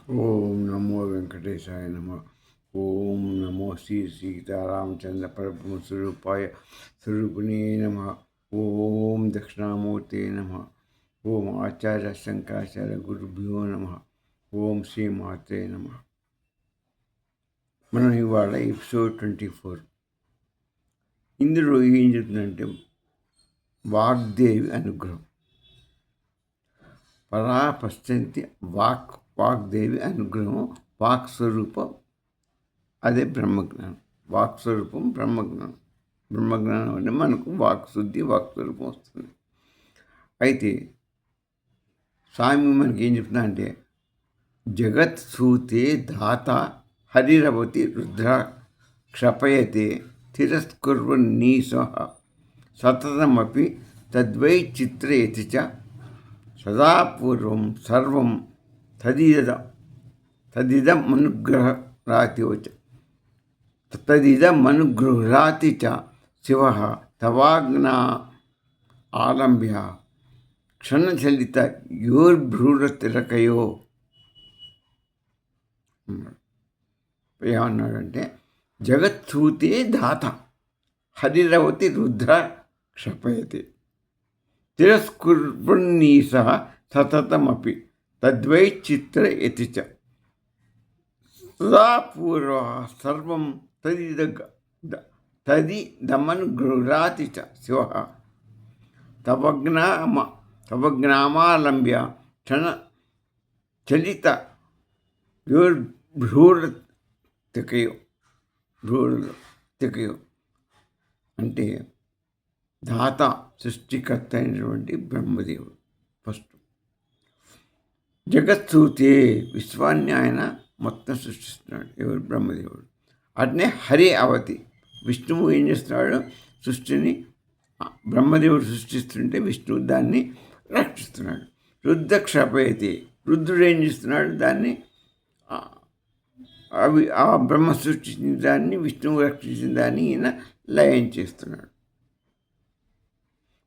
ఓం నమో వెంకటేశాయ నమ. ఓం నమో శ్రీ సీతారామచంద్ర పరబ్రహ్మ స్వరూపిణే నమ. ఓం దక్షిణామూర్తే నమ. ఓం ఆచార్య శంకరాచార్య గురుభ్యో నమ. ఓం శ్రీ మాత్రే నమ. మనం ఇవాళ ఎపిసోడ్ 24. ఇందులో ఏం చెప్తుందంటే వాగ్దేవి అనుగ్రహం. పరా పశ్చంతి వాగ్దేవి అనుగ్రహం. వాక్ స్వరూపం అదే బ్రహ్మజ్ఞానం. వాక్ స్వరూపం బ్రహ్మజ్ఞానం. బ్రహ్మజ్ఞానం అంటే మనకు వాక్ శుద్ధి, వాక్ స్వరూపం వస్తుంది. అయితే స్వామి మనకి ఏం చెప్తున్నా అంటే జగత్ సూతే దాత హరిరవతి రుద్ర క్షపయతే తిరస్కుర్వన్నీస సతతమపి తద్వై చిత్రయతి చ సదాపూర్వం సర్వం తదిదమనుగృహ్రాతి చ శివ తవాజ్ఞా ఆలంబ్య క్షణచలిత యోర్భ్రూరతిరకయో. ఏమన్నాడంటే జగత్సూతే దాత హరిరవతి రుద్ర క్షపయతి తిరస్కుర్వన్నీస సతతమపి తద్వై చిత్ర యతి చ సదాపూర్వ సర్వం తదిదమనుగృహ్రాతి చ శివ తవజ్ఞామాలంబ్య క్షణ చలిత భ్రూరతికయో అంటే దాత సృష్టికర్త అయినటువంటి బ్రహ్మదేవుడు. ఫస్ట్ జగత్సూతే విశ్వాన్ని ఆయన మొత్తం సృష్టిస్తున్నాడు. ఎవరు? బ్రహ్మదేవుడు. అట్నే హరి అవతి విష్ణువు ఏం చేస్తున్నాడు? సృష్టిని బ్రహ్మదేవుడు సృష్టిస్తుంటే విష్ణువు దాన్ని రక్షిస్తున్నాడు. రుద్ర క్షపయతి రుద్రుడు ఏం చేస్తున్నాడు? దాన్ని ఆ బ్రహ్మ సృష్టించిన దాన్ని, విష్ణువు రక్షించిన దాన్ని ఈయన లయం చేస్తున్నాడు.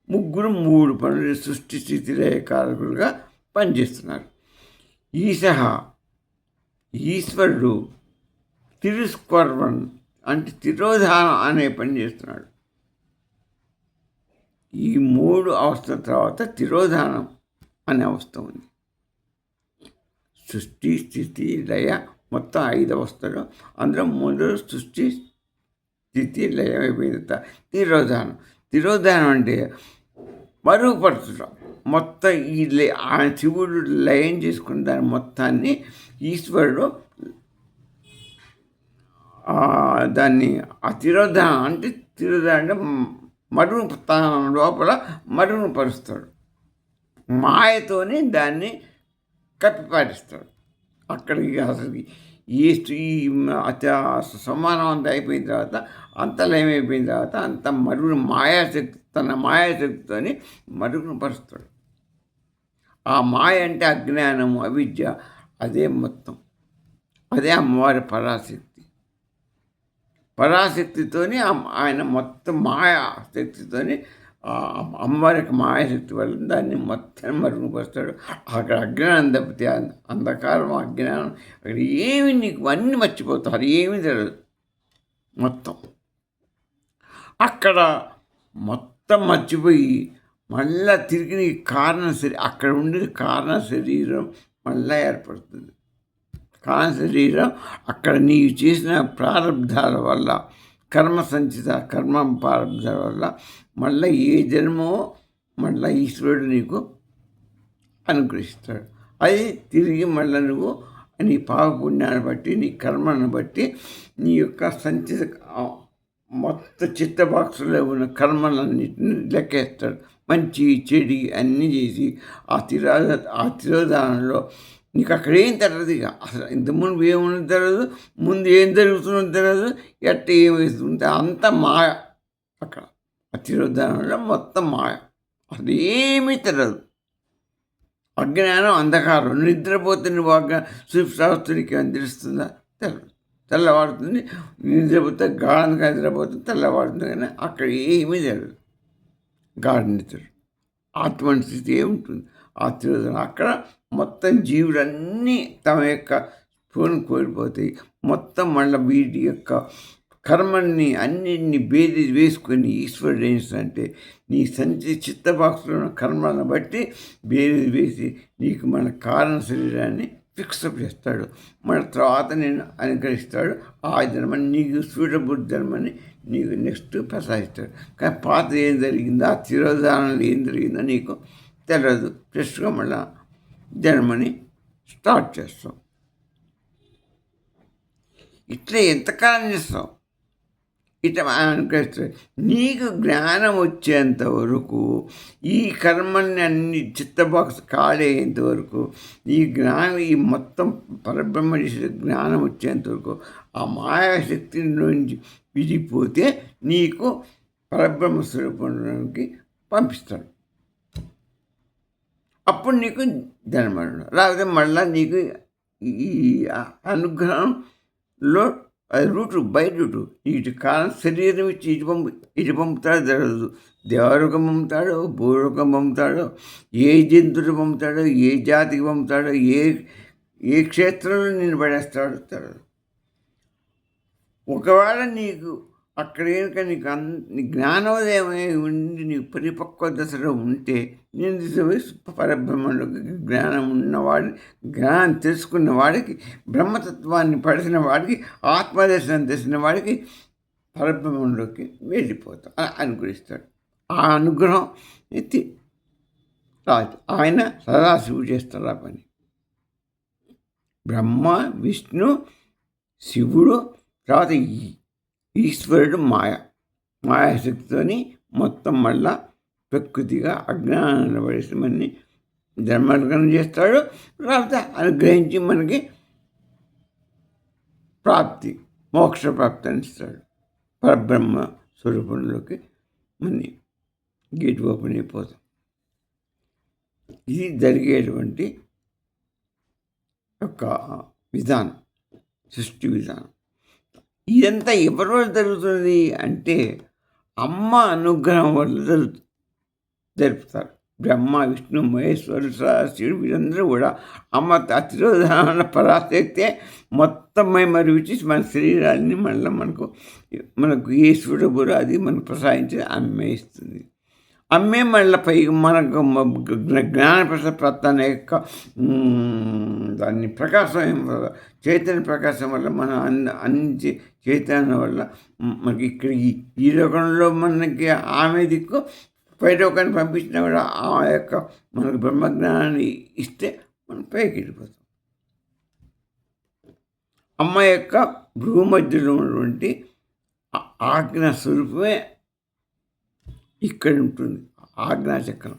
ముగ్గురు మూడు పనులు సృష్టి స్థితి లయకారకులుగా పనిచేస్తున్నారు. ఈశ్వరుడు తిరుస్కర్వన్ అంటే తిరోధానం అనే పని చేస్తున్నాడు. ఈ మూడు అవస్థల తర్వాత తిరోధానం అనే అవస్థ ఉంది. సృష్టి స్థితి లయ మొత్తం 5 అవస్థలు. అందులో మొదలు సృష్టి స్థితి లయ అయిపోయిన తిరోధానం. తిరోధానం అంటే మరుగుపరచడం. మొత్తం ఆ శివుడు లయం చేసుకున్న దాని మొత్తాన్ని ఈశ్వరుడు దాన్ని తిరోధానం అంటే మరుగును లోపల మరుగును పరుస్తాడు. మాయతోని దాన్ని కప్పిపాటిస్తాడు. అక్కడికి అసలు ఈ సమానం అంతా అయిపోయిన తర్వాత, అంత లయమైపోయిన తర్వాత అంత మరుగును మాయాశక్తి, తన మాయాశక్తితోని మరుగును పరుస్తాడు. ఆ మాయ అంటే అజ్ఞానము, అవిద్య. అదే మొత్తం. అదే అమ్మవారి పరాశక్తి. పరాశక్తితోని ఆయన మొత్తం మాయాశక్తితోని అమ్మవారి మాయాశక్తి వల్ల దాన్ని మొత్తం మరుగుపరుస్తాడు. అక్కడ అజ్ఞానం తప్పితే అంధకారం, అజ్ఞానం అక్కడ ఏమి నీకు అన్నీ మర్చిపోతారు. ఏమీ తెలియదు. మొత్తం అక్కడ మొత్తం మర్చిపోయి మళ్ళా తిరిగి నీ అక్కడ ఉండేది కారణ శరీరం మళ్ళా ఏర్పడుతుంది. కారణ శరీరం అక్కడ నీవు చేసిన ప్రారంధాల వల్ల, కర్మ ప్రారంధాల వల్ల మళ్ళీ ఏ జన్మో మళ్ళీ ఈశ్వరుడు నీకు అనుగ్రహిస్తాడు. అది తిరిగి మళ్ళీ నువ్వు నీ పాపపుణ్యాన్ని బట్టి, నీ కర్మను బట్టి, నీ యొక్క మొత్తం చిత్త బాక్సులో ఉన్న కర్మలన్నింటినీ లెక్కేస్తాడు. మంచి చెడి అన్నీ చేసి ఆ తిరోధానంలో నీకు అక్కడ ఏం తెలియదు. ఇక అసలు ఇంతకుముందు ఏమున్నది తెలియదు, ముందు ఏం జరుగుతున్నది తెలియదు, ఎట్ట ఏమవుతుంటే అంత మాయ. అక్కడ ఆ తిరోధానంలో మొత్తం మాయ. అసలు ఏమీ తెలియదు. అజ్ఞానం, అంధకారం. నిద్రపోతే నువ్వు సుప్తావస్థనికి ఏమైనా తెలుస్తుందా? తెలియదు. తెల్లవాడుతుంది, నిద్రపోతే గాఢంగా నిద్రపోతుంది, తెల్లవాడుతుంది. కానీ అక్కడ ఏమీ తెలియదు. గాఢ నిద్ర ఆత్మని స్థితి ఏముంటుంది? ఆ తిరోధానం అక్కడ మొత్తం జీవులన్నీ తమ యొక్క స్పృహను కోల్పోతాయి. మొత్తం మళ్ళీ వీటి యొక్క కర్మల్ని అన్నిటిని బేరీజు వేసుకొని ఈశ్వరుడు ఏం చేస్తాడంటే నీ చిత్త బాక్స్‌లో ఉన్న కర్మలను బట్టి బేరీజు వేసి నీకు మన కారణ శరీరాన్ని ఫిక్సప్ చేస్తాడు. మళ్ళీ తర్వాత నేను అనుగ్రహిస్తాడు. ఆ జన్మని నీకు సూటబుల్ జన్మని నీకు నెక్స్ట్ ప్రసాదిస్తాడు. కానీ పాత ఏం జరిగిందో ఆ తిరోధానంలో ఏం జరిగిందో నీకు తెలియదు. ఫ్రెష్‌గా మళ్ళా జన్మని స్టార్ట్ చేస్తాం. ఇట్లా ఎంతకాలం చేస్తావు? ఇట్లా అనుకరిస్తాడు. నీకు జ్ఞానం వచ్చేంత వరకు ఈ కర్మల్ని అన్ని చిత్తబాక్స్ కాలేంత వరకు ఈ జ్ఞానం ఈ మొత్తం పరబ్రహ్మ జ్ఞానం వచ్చేంత వరకు ఆ మాయాశక్తి నుంచి విడిపోతే నీకు పరబ్రహ్మ స్వరూపానికి పంపిస్తాడు. అప్పుడు నీకు జన్మరణం లేకపోతే మళ్ళీ నీకు ఈ అనుగ్రహంలో అది బై రూటు ఇటు కాలం శరీరం ఇచ్చి ఇటు పంపుతాడో జరగదు. దేవలోకం పంపుతాడో భూలోకం పంపుతాడో ఏ జంతువులు పంపుతాడో ఏ జాతికి పంపుతాడో ఏ క్షేత్రంలో నేను పడేస్తాడో తెలియదు. ఒకవేళ నీకు అక్కడ కనుక నీ జ్ఞానోదయమై ఉండి నీ పరిపక్వ దశలో ఉంటే నేను తీసుకుపోయి పరబ్రహ్మంలోకి జ్ఞానం ఉన్నవాడి జ్ఞానం తెలుసుకున్న వాడికి బ్రహ్మతత్వాన్ని పడిసిన వాడికి ఆత్మదర్శనం తెలిసిన వాడికి పరబ్రహ్మంలోకి వెళ్ళిపోతాం అనుగ్రహిస్తాడు. ఆ అనుగ్రహం ఎత్తి రాజు ఆయన సదాశివుడు చేస్తాడు ఆ పని. బ్రహ్మ విష్ణు శివుడు తర్వాత ఈశ్వరుడు మాయాశక్తితోని మొత్తం మళ్ళా ప్రకృతిగా అజ్ఞానాన్ని పడేసి మనని జన్మగ్రహణం చేస్తాడు. తర్వాత అనుగ్రహించి మనకి ప్రాప్తి మోక్ష ప్రాప్తి అనిస్తాడు. పరబ్రహ్మ స్వరూపంలోకి మన గేట్ ఓపెన్ అయిపోతాం. ఇది జరిగేటువంటి ఒక విధానం, సృష్టి విధానం. ఇదంతా ఎవరి వల్ల జరుగుతుంది అంటే అమ్మ అనుగ్రహం వల్ల జరుపుతారు. బ్రహ్మ విష్ణు మహేశ్వరుడు సదాశివుడు వీరందరూ కూడా అమ్మ తిరోధాన పరాశక్తే మొత్తం మరిచి మన శరీరాన్ని మళ్ళీ మనకు ఈశ్వరుడు బుర్ర అది మనకు ప్రసాదించి అమ్మే ఇస్తుంది. అమ్మే మళ్ళీ పై మనకు జ్ఞానప్రసప్రాప్తి అనే యొక్క దాన్ని ప్రకాశం చైతన్య ప్రకాశం వల్ల మన అన్ని చైతన్యం వల్ల మనకి ఇక్కడ ఈ లోకంలో మనకి ఆమె దిక్కు పై లోకాన్ని పంపించినా కూడా ఆ యొక్క మనకు బ్రహ్మజ్ఞానాన్ని ఇస్తే మనం పైకి వెళ్ళిపోతాం. అమ్మ యొక్క భూమధ్యలో ఉన్నటువంటి ఆజ్ఞా స్వరూపమే ఇక్కడ ఉంటుంది. ఆజ్ఞాచక్రం.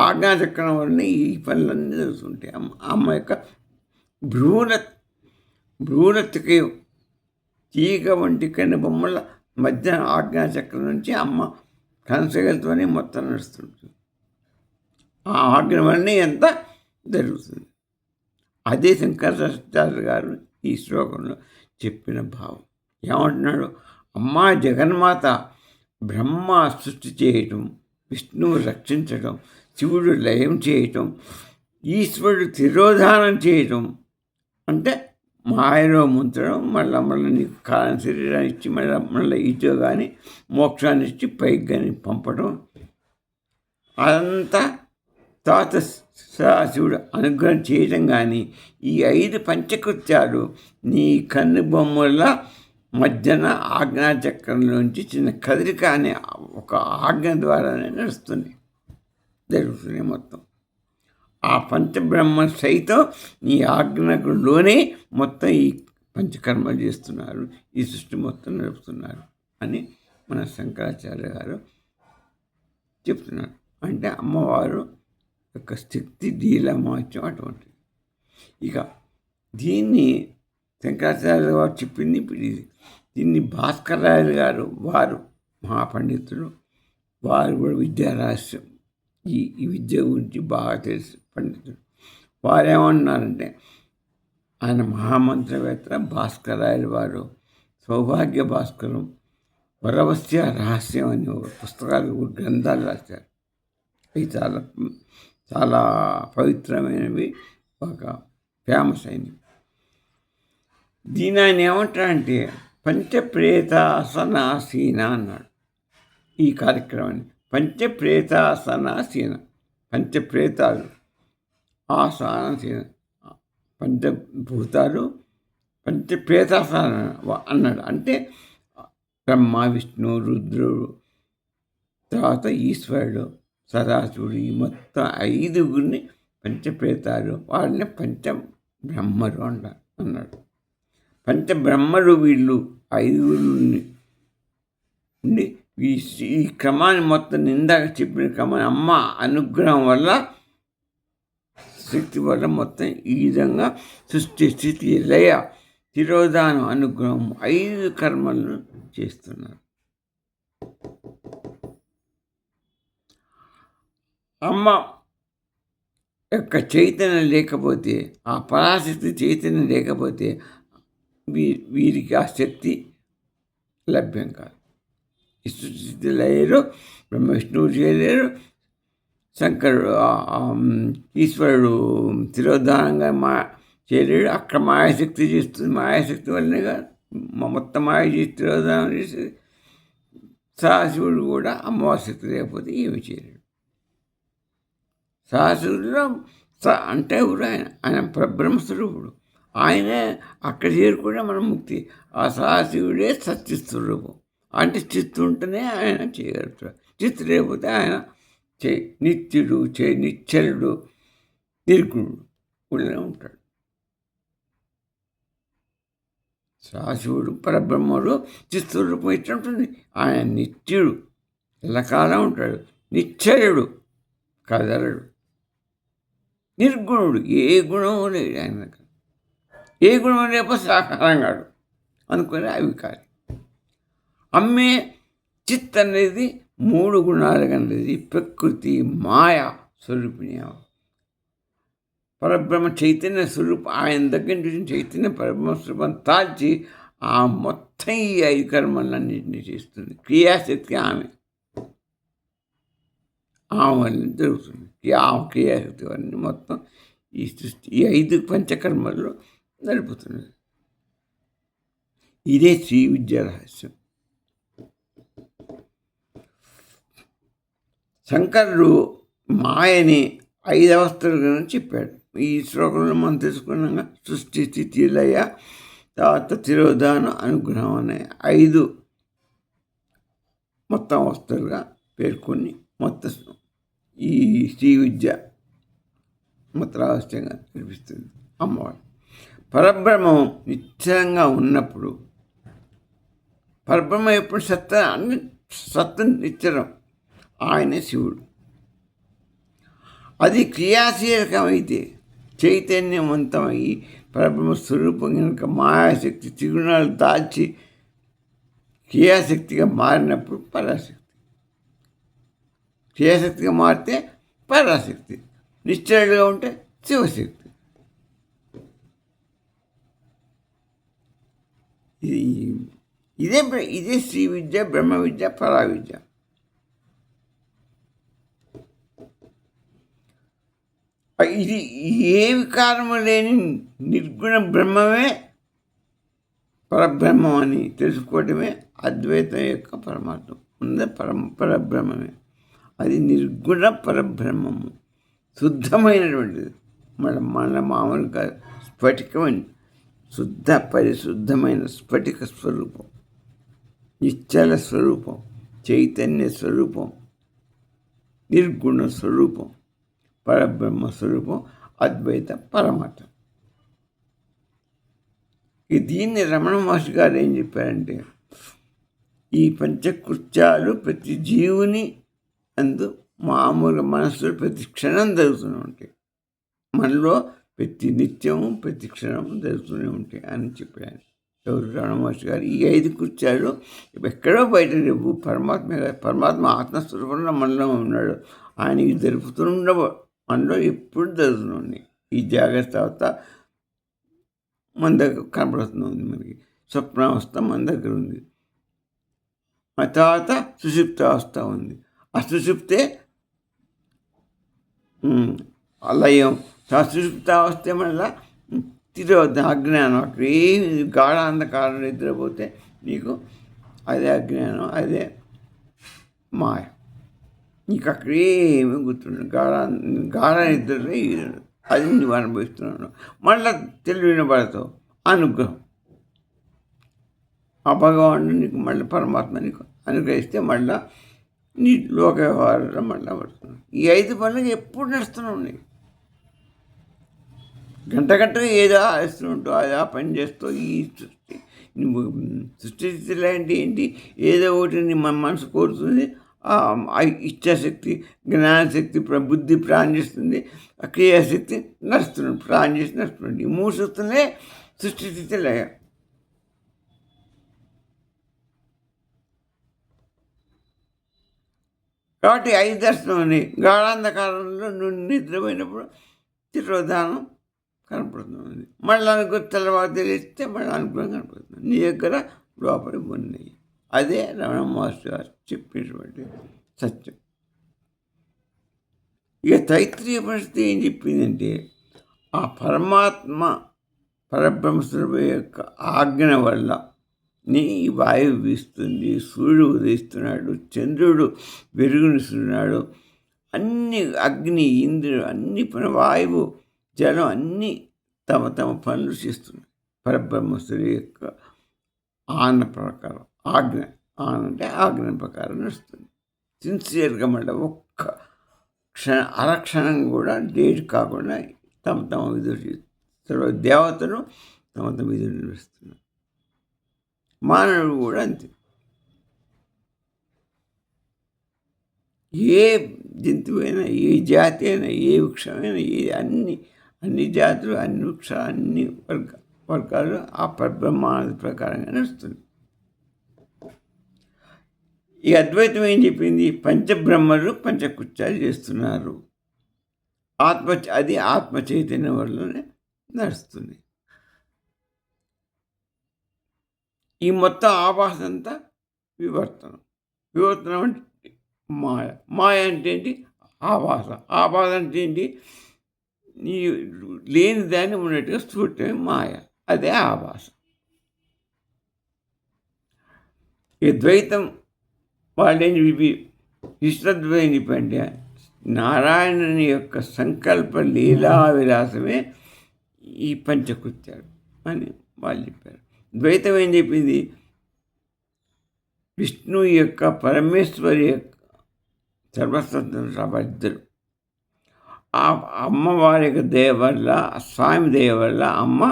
ఆజ్ఞాచక్రం వల్ల ఈ పనులన్నీ జరుగుతుంటాయి. అమ్మ యొక్క భ్రూణతికి తీగ వంటి కన్ను బొమ్మల మధ్య ఆజ్ఞాచక్రం నుంచి అమ్మ కనసగలతోనే మొత్తం నడుస్తుంటుంది. ఆ ఆజ్ఞ వల్లనే ఎంత జరుగుతుంది. అదే శంకరాచార్య గారు ఈ శ్లోకంలో చెప్పిన భావం. ఏమంటున్నాడు? అమ్మ జగన్మాత బ్రహ్మ సృష్టి చేయటం, విష్ణువు రక్షించడం, శివుడు లయం చేయటం, ఈశ్వరుడు తిరోధానం చేయటం అంటే మాయలో ముంచడం, మళ్ళీ నీకు కారణ శరీరాన్ని ఇచ్చి మళ్ళీ ఇటో కానీ మోక్షాన్ని ఇచ్చి పైకి కానీ పంపడం. అదంతా తాత సదాశివుడు అనుగ్రహం చేయటం. కానీ ఈ 5 పంచకృత్యాలు నీ కన్ను బొమ్మల మధ్యన ఆజ్ఞాచక్రంలోంచి చిన్న కదలిక అనే ఒక ఆజ్ఞ ద్వారానే నడుస్తుంది, జరుగుతుంది మొత్తం. ఆ పంచబ్రహ్మ సైతం ఈ ఆజ్ఞకులోనే మొత్తం ఈ పంచకర్మలు చేస్తున్నారు, ఈ సృష్టి మొత్తం నడుపుతున్నారు అని మన శంకరాచార్య గారు చెప్తున్నారు. అంటే అమ్మవారు యొక్క శక్తి లీలామాత్యం అటువంటిది. ఇక దీన్ని శంకరాచార్య గారు చెప్పింది ఇది. దీన్ని భాస్కరరాయలు గారు వారు మహాపండితులు, వారు కూడా విద్యారహస్యం ఈ విద్య గురించి బాగా తెలుసు పండితుడు. వారు ఏమన్నారంటే ఆయన మహామంత్రవేత్త భాస్కరరాయలు వారు సౌభాగ్య భాస్కరం, వరవస్య రహస్యం అని పుస్తకాలు గ్రంథాలు రాశారు. అవి చాలా చాలా పవిత్రమైనవి. ఒక ఫేమస్ అయింది. దీని ఆయన ఏమంటారంటే పంచప్రేతాసనాసీన అన్నాడు ఈ కార్యక్రమాన్ని. పంచప్రేతాసనాసీన, పంచప్రేతాలు ఆసనాసీన, పంచభూతాలు పంచప్రేతాసన అన్నాడు. అంటే బ్రహ్మ, విష్ణు, రుద్రుడు, తర్వాత ఈశ్వరుడు, సదాశివుడు, ఈ మొత్తం 5గురిని పంచప్రేతాలు, వాళ్ళని పంచబ్రహ్మలు అన్నాడు. పంచబ్రహ్మలు వీళ్ళు 5గురిని ఉండి ఈ క్రమాన్ని మొత్తం ఇందాక చెప్పిన క్రమాన్ని అమ్మ అనుగ్రహం వల్ల, శక్తి వల్ల మొత్తం ఈ విధంగా సృష్టి, స్థితి, లయ, తిరోధానం, అనుగ్రహం 5 కర్మలను చేస్తున్నారు. అమ్మ యొక్క చైతన్యం లేకపోతే, ఆ పరాశక్తి చైతన్యం లేకపోతే వీరికి ఆ శక్తి లభ్యం కాదు. ఈ సృష్టి లయలో బ్రహ్మ విష్ణువు చేయలేరు, శంకరుడు ఈశ్వరుడు తిరోధానంగా చేయలేడు. అక్కడ మాయాశక్తి చేస్తుంది, మాయాశక్తి వల్లనే మొత్తం మాయ చేసి తిరోధానం చేసి, సదాశివుడు కూడా అమ్మవారి శక్తి లేకపోతే ఏమి చేయలేడు. సదాశివుడిలో అంటే ఎవరు ఆయన పరబ్రహ్మస్వరూపుడు. ఆయనే అక్కడ చేరుకుంటే మనం ముక్తి. ఆ సదాశివుడే సత్యస్వరూపం. అంటే చిత్తు ఉంటేనే ఆయన చేయగలుగుతాడు. చిత్తు లేకపోతే ఆయన నిత్యుడు, నిశ్చలుడు, నిర్గుణుడు కూడా ఉంటాడు. సదాశివుడు పరబ్రహ్మడు చిత్తస్వరూపం ఎట్లుంటుంది? ఆయన నిత్యుడు, ఎల్లకాలం ఉంటాడు. నిశ్చలుడు, కదలడు. నిర్గుణుడు, ఏ గుణం లేదు ఆయన. ఏ గుణం లేకపోతే సాకారంగాడు అనుకునే అవికారి. అమ్మే చిత్ అనేది 3 గుణాలు కనేది ప్రకృతి, మాయ స్వరూపిణి. పరబ్రహ్మ చైతన్య స్వరూపం ఆయన దగ్గర నుంచి చైతన్య పరబ్రహ్మ స్వరూపం తాల్చి ఆ మొత్తం ఈ 5 కర్మలన్నింటినీ చేస్తుంది. క్రియాశక్తి ఆమె వల్ల జరుగుతుంది. ఆ క్రియాశక్తి వల్ల మొత్తం ఈ సృష్టి ఈ 5 పంచకర్మల్లో నడుపుతున్నది. ఇదే శ్రీ విద్యా రహస్యం. శంకరుడు మాయని 5 అవస్థల గురించి చెప్పాడు. ఈ శ్లోకంలో మనం తెలుసుకున్నాక సృష్టి, స్థితి, లయ, తర్వాత తిరోధానం, అనుగ్రహం అనే 5 మొత్తం అవస్థలుగా పేర్కొని మొత్తం ఈ శ్రీ విద్య మొత్తం రహస్యంగా కనిపిస్తుంది అమ్మవారు. పరబ్రహ్మం నిశ్చలంగా ఉన్నప్పుడు, పరబ్రహ్మ ఎప్పుడు సత్త నిశ్చలం, ఆయనే శివుడు. అది క్రియాశీలకమైతే చైతన్యవంతమై పరబ్రహ్మ స్వరూపం కనుక మాయాశక్తి త్రిగుణాలు దాల్చి క్రియాశక్తిగా మారినప్పుడు పరాశక్తి. క్రియాశక్తిగా మారితే పరాశక్తి, నిశ్చలుగా ఉంటే శివశక్తి. ఇదే శ్రీ విద్య, బ్రహ్మ విద్య, పరా విద్య. ఇది ఏ వికారము లేని నిర్గుణ బ్రహ్మమే పరబ్రహ్మం అని తెలుసుకోవడమే అద్వైతం యొక్క పరమార్థం. పరబ్రహ్మమే అది నిర్గుణ పరబ్రహ్మము, శుద్ధమైనటువంటిది. మన మామూలుగా స్ఫటికమైన పరిశుద్ధమైన స్ఫటిక స్వరూపం, నిశ్చల స్వరూపం, చైతన్య స్వరూపం, నిర్గుణ స్వరూపం, పరబ్రహ్మ స్వరూపం, అద్వైత పరమార్థం. దీన్ని రమణ మహర్షి గారు ఏం చెప్పారంటే, ఈ పంచకృత్యాలు ప్రతి జీవుని అందు మామూలుగా మనస్సులో ప్రతి క్షణం జరుగుతూనే ఉంటాయి. మనలో ప్రతి నిత్యము ప్రతి క్షణం జరుగుతూనే ఉంటాయి అని చెప్పారు ఎవరు? రమణ మహర్షి గారు. ఈ 5 కృత్యాలు ఎక్కడో బయట లేవు. పరమాత్మ ఆత్మస్వరూపంలో మనలో ఉన్నాడు. ఆయన ఇది జరుపుతుండ మనలో ఎప్పుడు జరుగుతున్నాయి. ఈ జాగ్రత్త అవస్థ మన దగ్గర కనపడుతుంది. మనకి స్వప్నావస్థ మన దగ్గర ఉంది. ఆ తర్వాత సుషుప్తావస్థ ఉంది. ఆ సుషుప్తే లయం, సుషుప్తావస్థ మళ్ళా తిరోధ అజ్ఞానం. అక్కడ ఏమి గాఢ అంధకారం నిద్రపోతే నీకు అదే అజ్ఞానం, అదే మాయ. నీకు అక్కడ ఏమి గుర్తుండదు. గాఢ నిద్రలో అది నువ్వు అనుభవిస్తున్నాను. మళ్ళీ తెలివిన పడతావు. అనుగ్రహం, ఆ భగవానుడు నీకు మళ్ళీ పరమాత్మ నీకు అనుగ్రహిస్తే మళ్ళీ నీ లోక వ్యవహారంలో మళ్ళీ పడుతున్నావు. ఈ 5 పనులు ఎప్పుడు నడుస్తున్నావు నీకు. గంటగా ఏదో ఆలోచిస్తూ ఉంటావు, అది ఆ పని చేస్తావు. ఈ సృష్టి నువ్వు సృష్టిలో అంటే ఏంటి? ఏదో ఒకటి నీ మనసు కోరుతుంది, ఇచ్ఛాశక్తి, జ్ఞానశక్తి, బుద్ధి ప్రాణిస్తుంది, క్రియాశక్తి నడుస్తున్నాడు, ప్రాణం చేసి నడుస్తున్నాడు. ఈ 3 శక్తులే సృష్టి స్థితిలో. కాబట్టి 5 దర్శనం అని గాఢాంధకారంలో నువ్వు నిద్రపోయినప్పుడు తిరోధానం కనపడుతుంది. మళ్ళీ అనుకో తెల్లవారు తెలిస్తే మళ్ళీ అనుకూలంగా కనపడుతుంది. నీ దగ్గర లోపలి ఉన్నాయి. అదే రమణ మహర్షి గారు చెప్పినటువంటి సత్యం. ఇక తైత్రీయ పరిస్థితి ఏం చెప్పిందంటే, ఆ పరమాత్మ పరబ్రహ్మస్వరూప యొక్క ఆజ్ఞ వల్ల నీ వాయువు వీస్తుంది, సూర్యుడు ఉదయిస్తున్నాడు, చంద్రుడు వెలుగునిస్తున్నాడు, అన్ని అగ్ని, ఇంద్రుడు, అన్ని వాయువు, జలం అన్నీ తమ తమ పనులు చేస్తున్నాయి. పరబ్రహ్మస్వరి యొక్క ఆజ్ఞ ప్రకారం, ఆజ్ఞ అంటే ఆజ్ఞ ప్రకారం నడుస్తుంది. సిన్సియర్గా మళ్ళీ ఒక్క అరక్షణం కూడా డేట్ కాకుండా తమ తమ విధులు చేస్తున్నారు. దేవతలు తమ తమ విధులు నిర్వహిస్తున్నారు. మానవుడు కూడా అంతే. ఏ జంతువు అయినా, ఏ జాతి అయినా, ఏ వృక్షమైనా, అన్ని జాతులు, అన్ని వృక్షాలు, అన్ని వర్గాలు ఆ పరబ్రహ్మానంద ప్రకారంగా నడుస్తుంది. ఈ అద్వైతం ఏం చెప్పింది? పంచబ్రహ్మలు పంచకృత్యాలు చేస్తున్నారు. అది ఆత్మ చైతన్యం వల్లనే నడుస్తుంది. ఈ మొత్తం ఆభాస అంతా వివర్తనం. వివర్తనం అంటే మాయ. మాయ అంటే ఏంటి? ఆభాస. ఆభాస అంటే ఏంటి? నీ లేని దాన్ని ఉన్నట్టుగా చూడటమే మాయ. అదే ఆభాస. ఈ ద్వైతం వాళ్ళేం విశ్వద్వైతం చెప్పంటే, నారాయణుని యొక్క సంకల్ప లీలా విలాసమే ఈ పంచకృత్యాలు అని వాళ్ళు చెప్పారు. ద్వైతం ఏం చెప్పింది? విష్ణు యొక్క, పరమేశ్వరి యొక్క సర్వస్వతంత్ర ఇద్దరు. ఆ అమ్మవారి యొక్క దయ వల్ల, స్వామి దయ వల్ల అమ్మ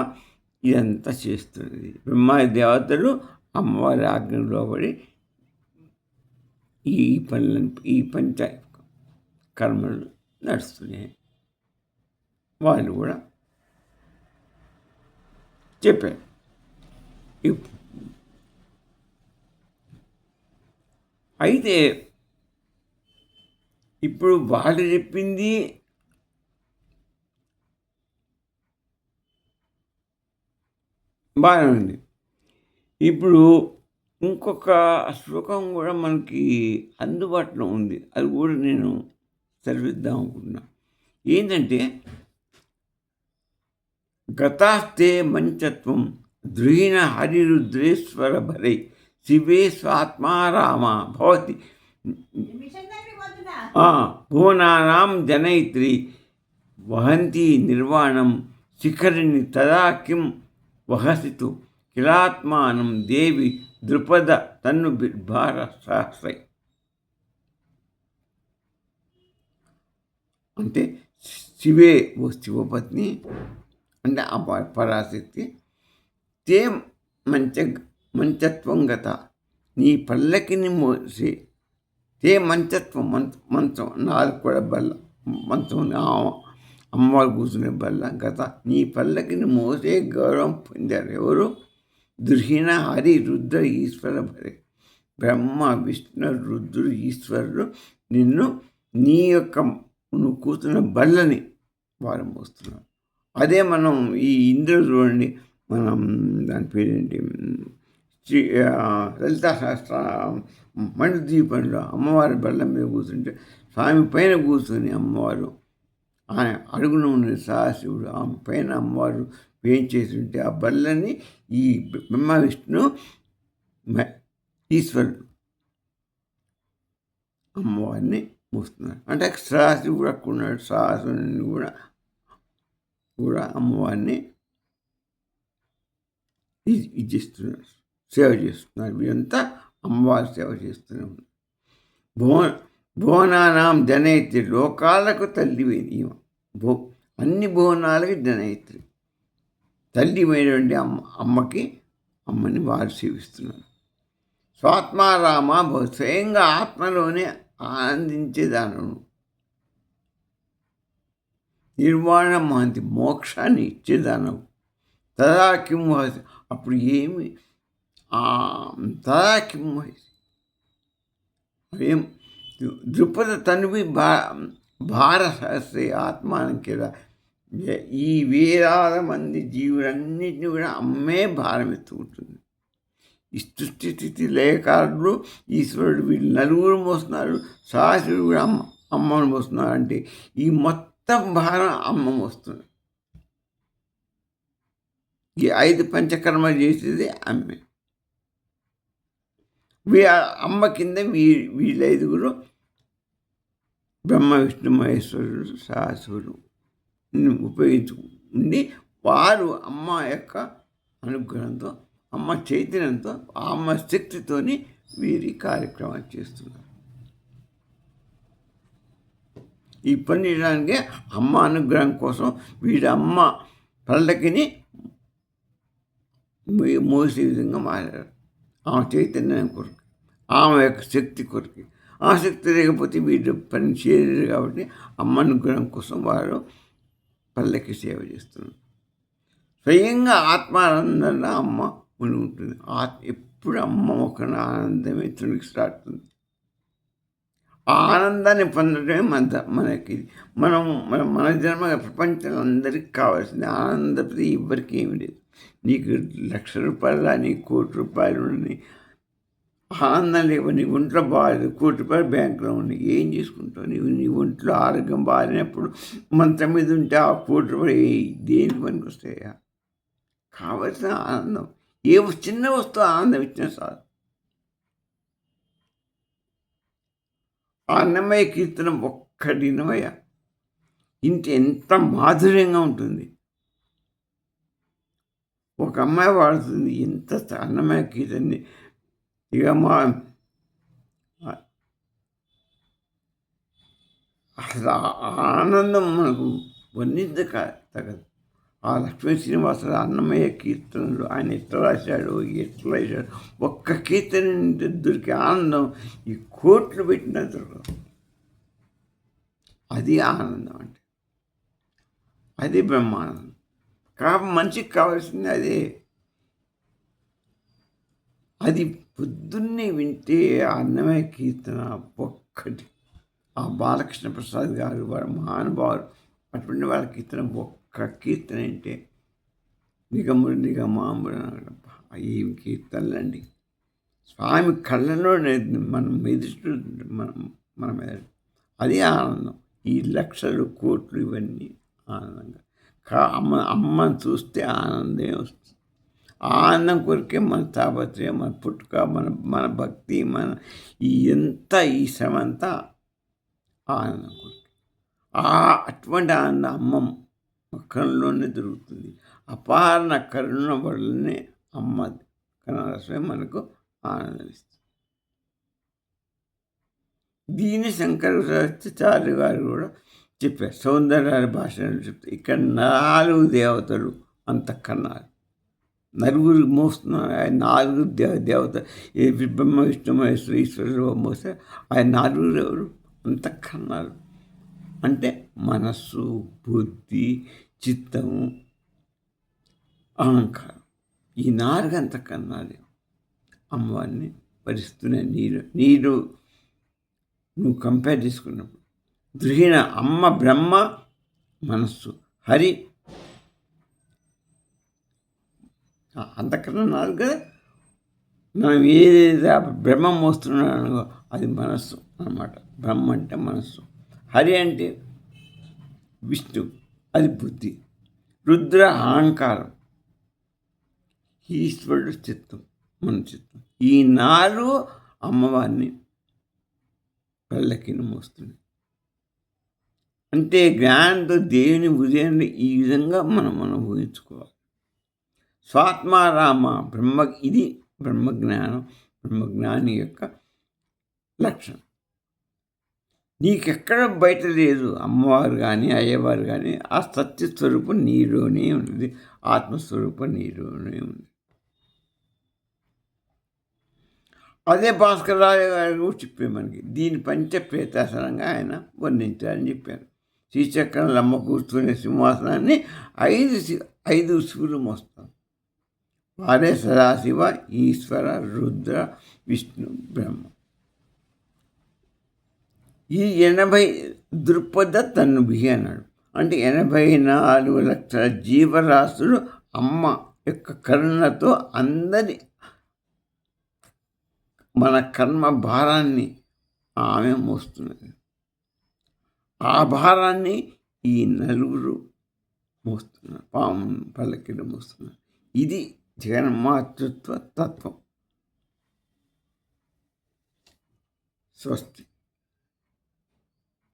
ఇదంతా చేస్తుంది. బ్రహ్మాది దేవతలు అమ్మవారి ఆజ్ఞలో లోబడి ఈ పనులను, ఈ పంచ కర్మలు నడుస్తున్నాయి. వాళ్ళు కూడా చెప్పారు. అయితే ఇప్పుడు వాళ్ళు చెప్పింది బాగానే ఉంది. ఇప్పుడు ఇంకొక శ్లోకం కూడా మనకి అందుబాటులో ఉంది. అది కూడా నేను చదివిద్దాం అనుకుంటున్నా. ఏంటంటే, గతాస్తే మంచత్వం ద్రుహిణ హరిరుద్రేశ్వర భరై శివే స్వాత్మారామ భవతి భువనానాం జనయిత్రి వహంతి నిర్వాణం శిఖరిని తదా కిం వహసితు కిలాత్మానం దేవి ద్రుపద తన్ను బిర్భార సహస్రై. అంటే శివే ఓ శివపత్ని అంటే ఆ పరాశక్తి, తే మంచత్వం గత, నీ పల్లకిని మోసి, తే మంచత్వం మంచం, 4 కూడా బల్ల, మంచం అమ్మవారు కూర్చునే బల్ల, గత నీ పల్లకిని మోసే గౌరవం పొందారు ఎవరు? దుర్హీన హరి రుద్ర ఈశ్వర భరే. బ్రహ్మ విష్ణు రుద్రుడు ఈశ్వరుడు నిన్ను, నీ యొక్క నువ్వు కూర్చున్న బల్లని వారు మోస్తున్నారు. అదే మనం ఈ ఇంద్రుడు చూడండి, మనం దాని పేరేంటి, శ్రీ లలితా శాస్త్ర మణిద్వీపంలో అమ్మవారి బల్ల మీద కూర్చుంటే, స్వామి పైన కూర్చొని అమ్మవారు ఆయన అడుగున ఉన్నది సదాశివుడు, ఆమె పైన అమ్మవారు వేయించేసి ఆ బల్లని ఈ బ్రహ్మ విష్ణు ఈశ్వరుడు అమ్మవారిని మోస్తున్నారు. అంటే సదాశివుడు అక్కడ ఉన్నాడు, సదాశివుని కూడా అమ్మవారిని ఇచ్చిస్తున్నారు, సేవ చేస్తున్నారు. వీరంతా అమ్మవారి సేవ చేస్తూనే ఉన్నారు. భువనానాం జనయిత్రి, లోకాలకు తల్లివేది అన్ని భువనాలకి జనయిత్రి, తల్లిమైనటువంటి అమ్మని వారు సేవిస్తున్నారు. స్వాత్మారామ, స్వయంగా ఆత్మలోనే ఆనందించేదాను, నిర్వాణ మహంతి, మోక్షాన్ని ఇచ్చేదానవు. తదా కిం వహసి, అప్పుడు ఏమి తదా కిం వహసి, ఏం ద్రుపద తనువి భార సహస్రే ఆత్మానం కదా. ఈ వేలాది మంది జీవులన్నింటినీ కూడా అమ్మే భారం ఎత్తుకుంటుంది. ఈ సృష్టి స్థితి లయకారుడు ఈశ్వరుడు వీళ్ళు నలుగురు మోస్తున్నారు, సదాశివుడు కూడా అమ్మను మోస్తున్నారు. అంటే ఈ మొత్తం భారం అమ్మ మోస్తుంది. ఈ 5 పంచకర్మ చేసేది అమ్మే. అమ్మ కింద వీళ్ళైదుగురు బ్రహ్మ విష్ణు మహేశ్వరుడు సదాశివుడు ఉపయోగించుకుండి వారు అమ్మ యొక్క అనుగ్రహంతో, అమ్మ చైతన్యంతో, అమ్మ శక్తితోని వీరి కార్యక్రమాలు చేస్తున్నారు. ఈ పని చేయడానికి అమ్మ అనుగ్రహం కోసం వీడి అమ్మ పల్లకిని మోసే విధంగా మారారు. ఆమె చైతన్యం కొరకు, ఆమె యొక్క శక్తి కొరకు. ఆ శక్తి లేకపోతే వీళ్ళు పని చేయలేరు. కాబట్టి అమ్మ అనుగ్రహం కోసం వారు పల్లకి సేవ చేస్తున్నారు. స్వయంగా ఆత్మానందంగా అమ్మ ముని ఉంటుంది. ఎప్పుడు అమ్మ ఒక ఆనందమే తునికి స్టార్ట్ అవుతుంది. ఆ ఆనందాన్ని పొందడమే మనకి మన జన్మ ప్రపంచంలో అందరికీ కావాల్సింది ఆనందపతి. ఎవ్వరికి ఏమి లేదు. నీకు ₹1,00,000 నీకు ₹1,00,00,000 ఉండని ఆనందం లేవు. నీ ఒంట్లో బాగాలేదు, ₹1,00,00,000 బ్యాంకులో ఉంది, ఏం చేసుకుంటావు? నీ ఒంట్లో ఆరోగ్యం బాగాలేనప్పుడు మంచం మీద ఉంటే ఆ ₹1,00,00,000 దేనికి పనికి వస్తాయా? కావలసిన ఆనందం, ఏ చిన్న వస్తువు ఆనందం ఇచ్చినా చాలు. ఆ అన్నమయ్య కీర్తనం ఒక్కటి వినమయ్య, ఎంత మాధుర్యంగా ఉంటుంది. ఒక అమ్మాయి వాడుతుంది, ఎంత అన్నమయ్య కీర్తనని. ఇక అసలు ఆనందం మనకు తగదు. ఆ లక్ష్మీ శ్రీనివాసరావు అన్నమయ్య కీర్తనలు ఆయన ఎట్లా రాశాడు. ఒక్క కీర్తన దొరికే ఆనందం ఈ కోట్లు పెట్టిన దొరకదు. అది ఆనందం అంటే, అది బ్రహ్మానందం. కాబట్టి మనిషికి కావాల్సింది అదే. అది పొద్దున్నే వింటే ఆ అన్నమయ్య కీర్తన ఒక్కటి. ఆ బాలకృష్ణ ప్రసాద్ గారు వారు మహానుభావులు. అటువంటి వాళ్ళ కీర్తన ఒక్క కీర్తన అంటే నిగమాంబుడు. ఏం కీర్తనలండి! స్వామి కళ్ళలో మనం మెదులుతుంటే మన మీద అది ఆనందం. ఈ లక్షలు కోట్లు ఇవన్నీ ఆనందంగా అమ్మని చూస్తే ఆనందమే వస్తుంది. ఆనందం కొరికే మన తాపత్రయం, మన పుట్టుక, మన భక్తి, ఈ శ్రమ అంతా ఆనందం కొరికే. అటువంటి ఆనందం అమ్మ కరుణలోనే దొరుకుతుంది. అపారణ కరుణ వల్లనే అమ్మ కరుణరసమే మనకు ఆనందం ఇస్తుంది. దీని శంకరాచార్య గారు కూడా చెప్పారు. సౌందర్య భాషను చెప్తే ఇక్కడ 4 దేవతలు అంతఃకరణాలు, నలుగురు మోస్తున్నారు. ఆయన 4 దేవత బ్రహ్మ విష్ణు మహేశ్వర ఈశ్వరుడు మోస్తే ఆయన 4 ఎవరు? అంతఃకరణాలు. అంటే మనస్సు, బుద్ధి, చిత్తము, అహంకారం. ఈ 4 అంతఃకరణాలు అమ్మవారిని భరిస్తున్నాయి. నీరు నువ్వు కంపేర్ చేసుకున్నప్పుడు దృహిణ అమ్మ బ్రహ్మ మనస్సు, హరి అంతకన్నా 4 కదా. మనం ఏదైతే బ్రహ్మం మోస్తున్నాడో అది మనస్సు అన్నమాట. బ్రహ్మ అంటే మనస్సు, హరి అంటే విష్ణు అది బుద్ధి, రుద్ర అహంకారం, ఈశ్వరుడు చిత్తం, మన చిత్తం. ఈ 4 అమ్మవారిని పల్లకిని మోస్తుంది. అంటే జ్ఞానంతో దేవుని ఉదయాన్ని ఈ విధంగా మనం ఊహించుకోవాలి. స్వాత్మారామ ఇది బ్రహ్మజ్ఞానం, బ్రహ్మజ్ఞాని యొక్క లక్షణం. నీకెక్కడ బయట లేదు. అమ్మవారు కానీ అయ్యవారు కానీ ఆ సత్యస్వరూపం నీలోనే ఉంది, ఆత్మస్వరూపం నీలోనే ఉంది. అదే భాస్కరరావు గారు కూడా చెప్పారు మనకి. దీని పంచప్రేతాసనంగా ఆయన వర్ణించారని చెప్పారు. శ్రీచక్రం లమ్మ కూర్చునే సింహాసనాన్ని 5 శివులు మోస్తాం. వారే సదాశివ, ఈశ్వర, రుద్ర, విష్ణు, బ్రహ్మ. ఈ 80 దృక్పథ తన్నుభి అన్నాడు. అంటే 84 లక్షల జీవరాశులు అమ్మ యొక్క కరుణతో అందరి మన కర్మ భారాన్ని ఆమె మోస్తున్నది. ఆ భారాన్ని ఈ 4 మోస్తున్నారు, పాము పల్లకిలో మోస్తున్నారు. ఇది జగన్మాతృత్వ తత్వం. స్వస్తి.